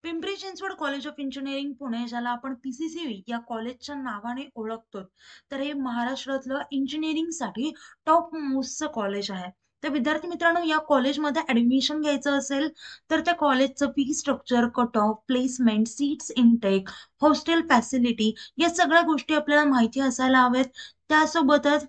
Pimpri Chinchwad college of engineering Pune, ज्याला आपण पीसीसीबी या कॉलेजच्या नावाने ओळखतो, तर हे महाराष्ट्रातलं इंजिनिअरिंगसाठी टॉप मोस्टचं कॉलेज आहे. तर विद्यार्थी मित्रांनो, या कॉलेजमध्ये ऍडमिशन घ्यायचं असेल तर त्या कॉलेजचं fee structure, cut off, placement, seats intake, hostel facility या सगळ्या गोष्टी आपल्याला माहिती असायला हव्यात. त्यासोबतच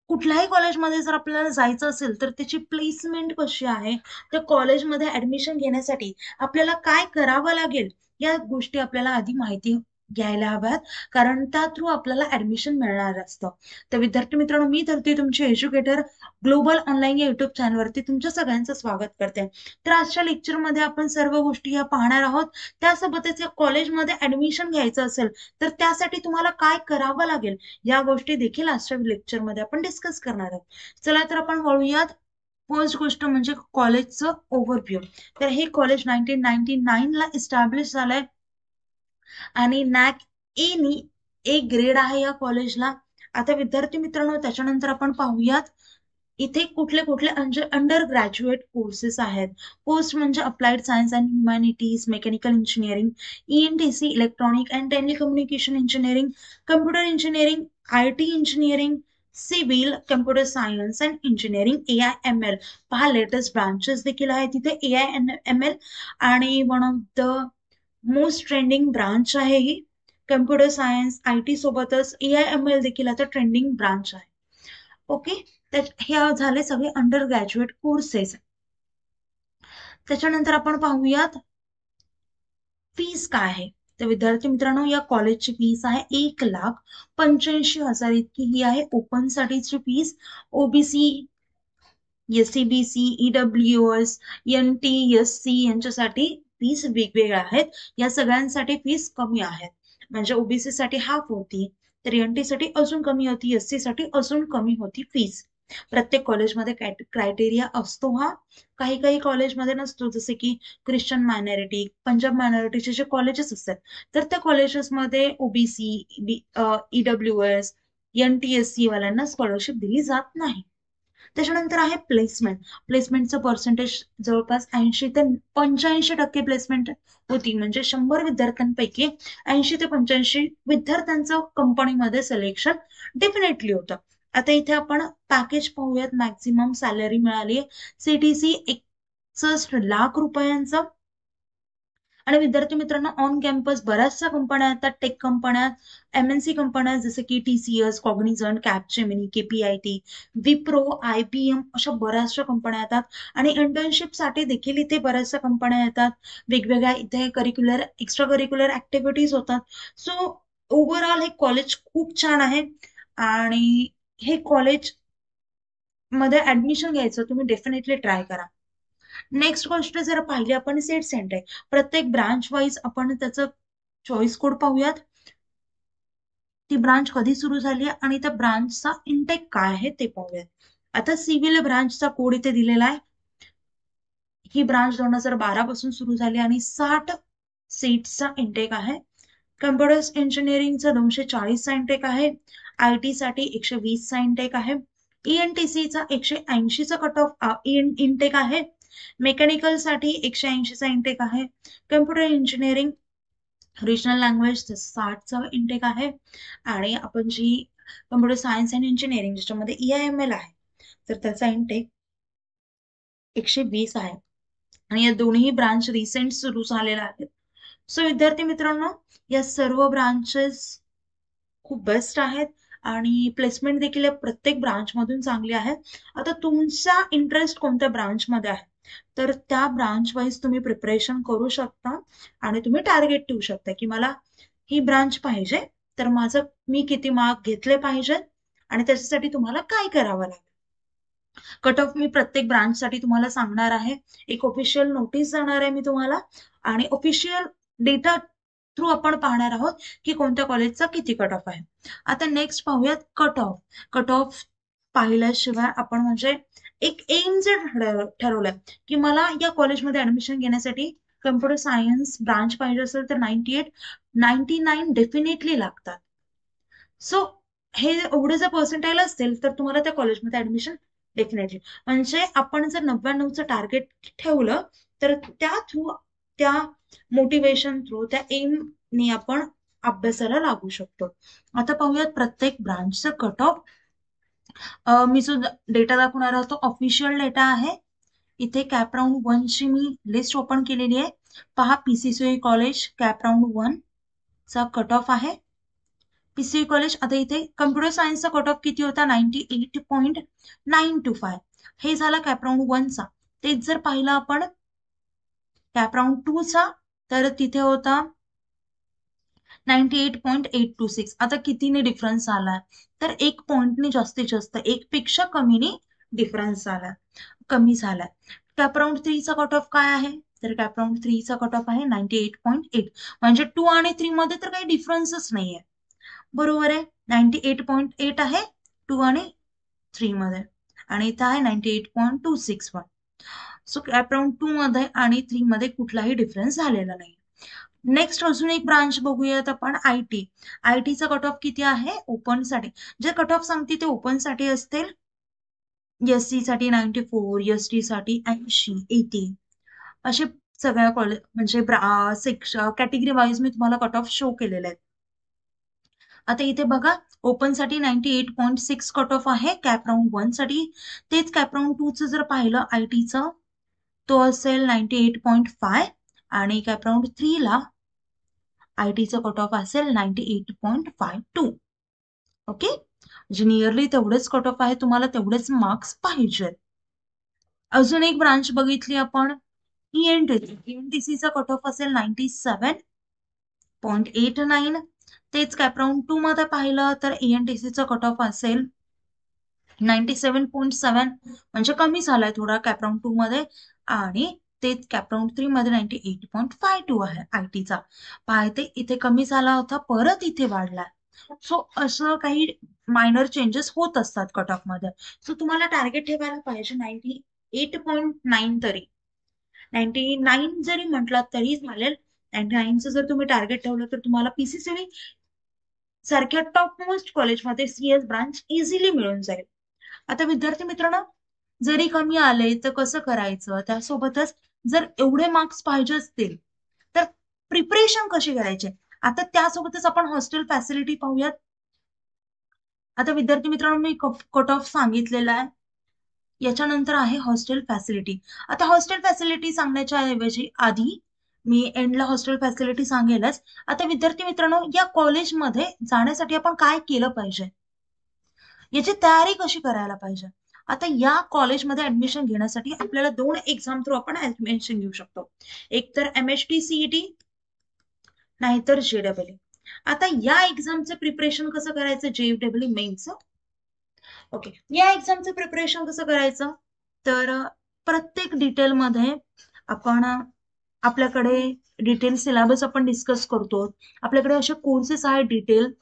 कुठल्याही कॉलेजमध्ये जर आपल्याला जायचं असेल तर त्याची प्लेसमेंट कशी आहे, त्या कॉलेजमध्ये ऍडमिशन घेण्यासाठी आपल्याला काय करावं लागेल, या गोष्टी आपल्याला आधी माहिती घ्यायला हव्यात. कारण त्या थ्रू आपल्याला ऍडमिशन मिळणार असतं. तर विद्यार्थी मित्रांनो, मी धरती तुमची एज्युकेटर ग्लोबल ऑनलाईन या युट्यूब चॅनलवरती तुमच्या सगळ्यांचं स्वागत करते. तर आजच्या लेक्चरमध्ये आपण सर्व गोष्टी या पाहणार आहोत. त्यासोबतच या कॉलेजमध्ये ऍडमिशन घ्यायचं असेल तर त्यासाठी तुम्हाला काय करावं लागेल, या गोष्टी देखील आजच्या लेक्चरमध्ये आपण डिस्कस करणार आहोत. चला तर आपण वळूयात. फर्स्ट गोष्ट म्हणजे कॉलेजचं ओव्हरव्ह्यू. तर हे कॉलेज 1999 ला इस्टॅब्लिश झालंय आणि नॅक ए नी ए ग्रेड आहे या कॉलेजला. आता विद्यार्थी मित्रांनो, त्याच्यानंतर आपण पाहूयात इथे कुठले कुठले अंडर ग्रॅज्युएट कोर्सेस आहेत. पोस्ट म्हणजे applied science and humanities, mechanical engineering, ENTC electronic and telecommunication engineering, computer engineering, IT engineering, civil, computer science and engineering, AIML. पहा, लेटेस्ट ब्रांचेस देखील आहेत तिथे AIML. आणि one of the most trending branch आहे ही. Computer science IT सोबतच AIML देखील आता ट्रेंडिंग ब्रांच आहे. ओके. तर हे झाले सगळे अंडर ग्रॅज्युएट कोर्सेस. त्याच्यानंतर आपण पाहूयात फीस काय आहे. तर विद्यार्थी मित्रांनो, या कॉलेजची फीस आहे 1,85,000 इतकी ही आहे. ओपन साठीची fees, OBC, SCBC, EWS, NTSC यांच्यासाठी फीस वेगवेगळ्या आहेत. या सगळ्यांसाठी फीस कमी आहेत. म्हणजे ओबीसी साठी हाफ होती, तर एनटी साठी अजून कमी होती, एससी साठी अजून कमी होती फीस. प्रत्येक कॉलेजमध्ये क्रायटेरिया असतो हा. काही काही कॉलेजमध्ये नसतो, जसे की ख्रिश्चन मायनॉरिटी, पंजाब मायनॉरिटीचे जे कॉलेजेस असतात, तर त्या कॉलेजेसमध्ये ओबीसी, EWS, NTSC वाल्यांना स्कॉलरशिप दिली जात नाही. त्याच्यानंतर आहे प्लेसमेंट. प्लेसमेंटचं पर्सेंटेज जवळपास 80 ते 85% प्लेसमेंट होती. म्हणजे 100 विद्यार्थ्यांपैकी 80 ते 85 विद्यार्थ्यांचं कंपनीमध्ये सिलेक्शन डेफिनेटली होतं. आता इथे आपण पॅकेज पाहूयात. मॅक्झिमम सॅलरी मिळाली CTC 61 लाख रुपयांचं. आणि विद्यार्थी मित्रांनो, ऑन कॅम्पस बऱ्याचशा कंपन्या येतात, टेक कंपन्या, MNC कंपन्या, जसे की TCS, cognisant, Capgemini, KPIT, Wipro, IBM अशा बऱ्याचशा कंपन्या येतात. आणि इंटर्नशिपसाठी देखील इथे बऱ्याचशा कंपन्या येतात. वेगवेगळ्या इथे करिक्युलर, एक्स्ट्रा करिक्युलर ऍक्टिव्हिटीज होतात. सो ओव्हरऑल हे कॉलेज खूप छान आहे. आणि हे कॉलेज मध्ये ऍडमिशन घ्यायचं तुम्ही डेफिनेटली ट्राय करा. नेक्स्ट गोष्ट जर पाहिली आपण सेट सेंटर. प्रत्येक ब्रांच वाईज आपण त्याचं चॉईस कोड पाहूयात. ती ब्रांच कधी सुरू झाली आणि त्या ब्रांचचा इंटेक काय आहे ते पाहूयात. आता सिव्हिल ब्रांचचा कोड इथे दिलेला आहे. ही ब्रांच 2012 पासून सुरू झाली आणि 60 सीट्सचा इंटेक आहे. कम्प्युटर इंजिनिअरिंगचा 240चा इंटेक आहे. IT साठी 120चा इंटेक आहे. ENTCचा 180चा कट ऑफ इंटेक आहे. मेकॅनिकल साठी 180चा इंटेक आहे. कम्प्युटर इंजिनिअरिंग रिजनल लँग्वेज 60चा इंटेक आहे. आणि आपण जी कम्प्युटर सायन्स अँड इंजिनिअरिंग ज्याच्यामध्ये EIML आहे, तर त्याचा इंटेक 120 आहे. आणि या दोन्ही ब्रांच रिसेंट सुरू झालेल्या आहेत. सो विद्यार्थी मित्रांनो, या सर्व ब्रांचेस खूप बेस्ट आहेत आणि प्लेसमेंट देखील प्रत्येक ब्रांच मधून चांगली आहे. आता तुमचा इंटरेस्ट कोणत्या ब्रांच मध्ये आहे, तर त्या ब्रांच वाईज तुम्ही प्रिपरेशन करू शकता आणि तुम्ही टार्गेट ठेवू शकता की मला ही ब्रांच पाहिजे, तर मी किती मार्क घेतले पाहिजे आणि त्याच्यासाठी तुम्हाला काय करावं लागेल. कट ऑफ मी प्रत्येक ब्रांचसाठी तुम्हाला सांगणार आहे. एक ऑफिशियल नोटीस जाणार आहे मी तुम्हाला, आणि ऑफिशियल डेटा थ्रू आपण पाहणार आहोत की कोणत्या कॉलेजचा किती कट ऑफ आहे. आता नेक्स्ट पाहूयात कट ऑफ. कट ऑफ पाहिल्याशिवाय आपण म्हणजे एक एम जर ठरवलं की मला या कॉलेजमध्ये ऍडमिशन घेण्यासाठी कम्प्युटर सायन्स ब्रांच पाहिजे असेल तर 98, 99 डेफिनेटली लागतात. सो हे एवढे जर पर्सेंटाईल असतील तर तुम्हाला त्या कॉलेजमध्ये ऍडमिशन डेफिनेटली. म्हणजे आपण जर 99चं टार्गेट ठेवलं तर त्या थ्रू त्या मोटिवेशन थ्रू, त्या एमने आपण अभ्यासाला लागू शकतो. आता पाहूयात प्रत्येक ब्रांचचं कट ऑफ. मी जो डेटा दाखवणार आहे तो ऑफिशियल डेटा आहे. इथे कॅप राऊंड 1 ची मी लिस्ट ओपन केलेली आहे. पहा, पीसीसी कॉलेज कॅप राऊंड 1 चा कट ऑफ आहे. पीसीसी कॉलेज, आता इथे कम्प्युटर सायन्सचा कट ऑफ किती होता? 98.925. हे झाला कॅप राऊंड 1 चा. तेच जर पाहिलं आपण कॅप राऊंड 2 चा, तर तिथे होता 98.826. आता कितीने डिफरन्स आलाय? तर 1 पॉइंटने जास्तीत जास्त, 1 पेक्षा कमीने डिफरन्स आलाय, कमी झालाय. कॅप राऊंड 3 चा कट ऑफ काय आहे? तर कॅप राऊंड 3 चा कट ऑफ आहे 98.8. म्हणजे 2 आणि 3 मध्ये तर काही डिफरन्सच नाहीये. बरोबर आहे, 98.8 आहे 2 आणि 3 मध्ये, आणि इथं आहे 98.261. सो कॅप राऊंड 2 मध्ये आणि 3 मध्ये कुठलाही डिफरन्स झालेला नाही. नेक्स्ट अजून एक ब्रांच बघूयात आपण, आयटी. आयटीचा कट ऑफ किती आहे ओपन साठी? जे कट ऑफ सांगते ते ओपन साठी असतील. एससी साठी 94, एसटी साठी 80, 80, असे सगळ्या कॉलेज म्हणजे कॅटेगरी वाईज मी तुम्हाला कट ऑफ शो केलेले आहेत. आता इथे बघा, ओपन साठी 98.6 कट ऑफ आहे कॅप राऊंड 1 साठी. तेच कॅप राऊंड 2 चं जर पाहिलं आयटीचं, तो असेल 98.5, आणि कॅप राऊंड 3 ला आयटीचा कट ऑफ असेल 98.52. ओके, म्हणजे नियरली तेवढेच कट ऑफ आहे, तुम्हाला तेवढेच मार्क्स पाहिजेत. अजून एक ब्रांच बघितली आपण, ईएनटीसी. ईएनटीसीचा कट ऑफ असेल 97.89. तेच कॅप राऊंड 2 मध्ये पाहिलं तर ईएनटीसीचा कट ऑफ असेल 97.7, म्हणजे कमी झालाय थोडा कॅप राऊंड 2 मध्ये. आणि तेच कॅप राऊंड 3 मध्ये 98.52 आहे आयटीचा. पाहते इथे कमी झाला होता, परत इथे वाढला. सो असं काही मायनर चेंजेस होत असतात कट ऑफ मध्ये. सो तुम्हाला टार्गेट ठेवायला पाहिजे 98.9 तरी. 99 जरी म्हटलात तरी चालेल. 99चं जर तुम्ही टार्गेट ठेवलं तर तुम्हाला पीसीसी सारख्या टॉप मोस्ट कॉलेजमध्ये सीएस ब्रांच इझिली मिळून जाईल. आता विद्यार्थी मित्रांनो, जरी कमी आले तर कसं करायचं? त्यासोबतच जर एवढे मार्क्स पाहिजे असतील तर प्रिपरेशन कशी करायची? आता त्यासोबतच आपण हॉस्टेल फॅसिलिटी पाहूयात. आता विद्यार्थी मित्रांनो, मी कट ऑफ सांगितलेला आहे, याच्यानंतर आहे हॉस्टेल फॅसिलिटी. आता हॉस्टेल फॅसिलिटी सांगण्याच्या ऐवजी आधी मी एंडला हॉस्टेल फॅसिलिटी सांगेलच. आता विद्यार्थी मित्रांनो, या कॉलेजमध्ये जाण्यासाठी आपण काय केलं पाहिजे, याची तयारी कशी करायला पाहिजे? आता या कॉलेजमध्ये ऍडमिशन घेण्यासाठी आपल्याला 2 एक्झाम थ्रू आपण ऍडमिशन घेऊ शकतो. एक तर एमएचटी सीईटी, नाहीतर जेडब्ल्यू. आता या एक्झामचं प्रिपरेशन कसं करायचं? जेडब्ल्यू मेन्सचं. ओके, या एक्झामचं प्रिपरेशन कसं करायचं? तर प्रत्येक डिटेलमध्ये आपण आपल्याकडे डिटेल सिलेबस आपण डिस्कस करतो. आपल्याकडे असे कोर्सेस आहेत डिटेल,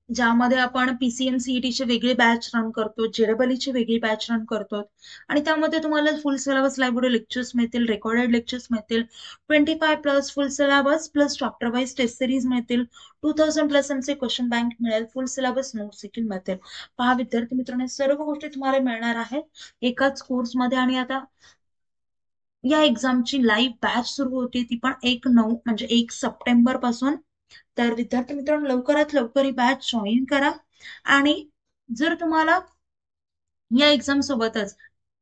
ज्यामध्ये आपण पीसीएम सीईटीचे वेगळे बॅच रन करतो, जेडब्ल्यूची वेगळी बॅच रन करतो, आणि त्यामध्ये तुम्हाला फुल सिलेबस लायब्ररी लेक्चर्स मिळतील, रेकॉर्डेड लेक्चर्स मिळतील, 25+ full syllabus plus chapter wise test series मिळतील, 2000+ एमचे क्वेश्चन बँक मिळेल, फुल सिलेबस नोट्स देखील मिळतील. पहा विद्यार्थी मित्रांनो, सर्व गोष्टी तुम्हाला मिळणार आहेत एकाच कोर्समध्ये. आणि आता या एक्झामची लाईव्ह बॅच सुरू होती, ती पण 1/9 म्हणजे 1 सप्टेंबर पासून. तर विद्यार्थी मित्रांनो, लवकरात लवकर ही बॅच जॉईन करा. आणि जर तुम्हाला या एक्झाम सोबतच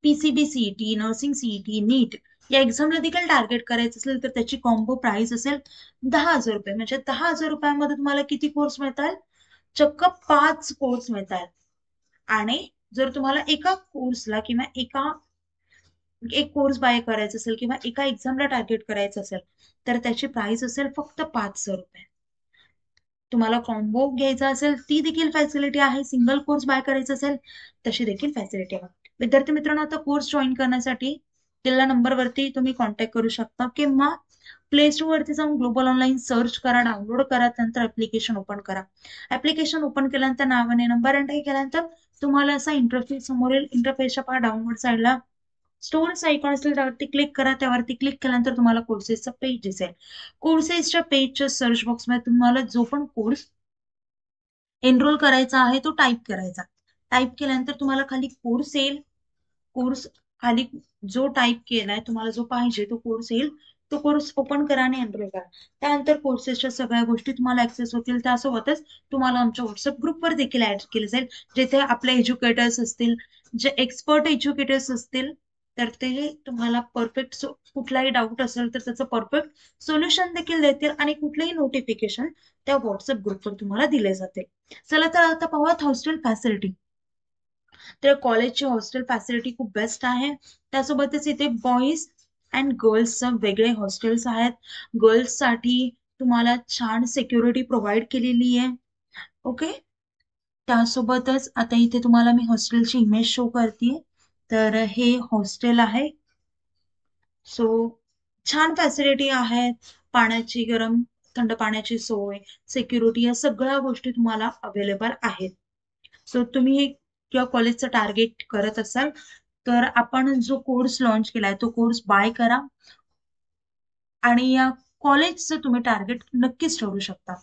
पीसीबी सीईटी, नर्सिंग सीईटी, नीट या एक्झामला देखील टार्गेट करायचं असेल तर त्याची कॉम्बो प्राइस असेल 10,000 रुपये. म्हणजे 10,000 रुपयामध्ये तुम्हाला किती कोर्स मिळतात? चक्क 5 कोर्स मिळतात. आणि जर तुम्हाला एका कोर्सला किंवा एक कोर्स बाय करायचा असेल किंवा एका एक्झामला टार्गेट करायचं असेल तर त्याची प्राइस असेल फक्त 500 रुपये. तुम्हाला कॉम्बो घ्यायचा असेल ती देखील फॅसिलिटी आहे, सिंगल कोर्स बाय करायचा असेल तशी देखील फॅसिलिटी आहे. विद्यार्थी मित्रांनो, आता कोर्स जॉईन करण्यासाठी दिलेल्या नंबरवरती तुम्ही कॉन्टॅक्ट करू शकता, किंवा प्ले स्टोर वरती जाऊन ग्लोबल ऑनलाईन सर्च करा, डाउनलोड करा, त्यानंतर ऍप्लिकेशन ओपन करा. ऍप्लिकेशन ओपन केल्यानंतर नावाने नंबर एंटर केल्यानंतर तुम्हाला असा इंटरफेस समोरील इंटरफेसच्या पहा डाउनलोड साईडला स्टोअर्स आयकॉन असेल त्यावरती क्लिक करा. त्यावरती क्लिक केल्यानंतर तुम्हाला कोर्सेसचा पेज दिसेल. कोर्सेसच्या पेजच्या सर्च बॉक्समध्ये तुम्हाला जो पण कोर्स एनरोल करायचा आहे तो टाईप करायचा. टाईप केल्यानंतर तुम्हाला खाली कोर्स येईल. कोर्स खाली जो टाईप केलाय तुम्हाला जो पाहिजे तो कोर्स येईल, तो कोर्स ओपन करा आणि एनरोल करा. त्यानंतर कोर्सेसच्या सगळ्या गोष्टी तुम्हाला ऍक्सेस होतील. त्यासोबतच तुम्हाला आमच्या व्हॉट्सअप ग्रुपवर देखील ऍड केलं जाईल, जिथे आपले एज्युकेटर्स असतील, जे एक्सपर्ट एज्युकेटर्स असतील, तर ते तुम्हाला परफेक्ट कुठलाही डाऊट असेल तर त्याचं परफेक्ट सोल्युशन देखील देतील आणि कुठलेही नोटिफिकेशन त्या व्हॉट्सअप ग्रुपवर तुम्हाला दिले जाते. चला तर आता पाहूयात हॉस्टेल फॅसिलिटी. तर कॉलेजची हॉस्टेल फॅसिलिटी खूप बेस्ट आहे. त्यासोबतच इथे बॉईज अँड गर्ल्सचं वेगळे हॉस्टेल्स आहेत. गर्ल्ससाठी तुम्हाला छान सिक्युरिटी प्रोव्हाइड केलेली आहे. ओके. त्यासोबतच आता इथे तुम्हाला मी हॉस्टेलची इमेज शो करते. तर हे हॉस्टेल आहे. सो छान फॅसिलिटी आहेत. पाण्याची गरम थंड पाण्याची सोय, सिक्युरिटी, या सगळ्या गोष्टी तुम्हाला अवेलेबल आहेत. सो तुम्ही किंवा कॉलेजचं टार्गेट करत असाल तर आपण जो कोर्स लॉन्च केलाय तो कोर्स बाय करा आणि या कॉलेजचं तुम्ही टार्गेट नक्कीच ठेवू शकता,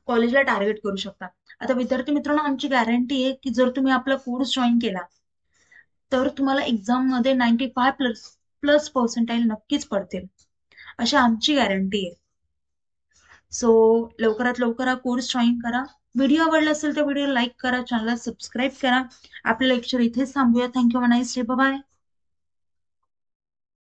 कॉलेजला टार्गेट करू शकता. आता विद्यार्थी मित्रांनो, आमची गॅरंटी आहे की जर तुम्ही आपला कोर्स जॉईन केला तर तुम्हाला एक्झाम मध्ये 95+ प्लस पर्सेंटाईल नक्कीच पडतील, अशी आमची गॅरंटी आहे. सो लवकरात लवकर हा कोर्स जॉईन करा. व्हिडिओ आवडला असेल तर व्हिडिओ लाईक करा, चॅनलला सबस्क्राईब करा. आपलं लेक्चर इथेच थांबूया. थँक्यू. Nice day. बाय.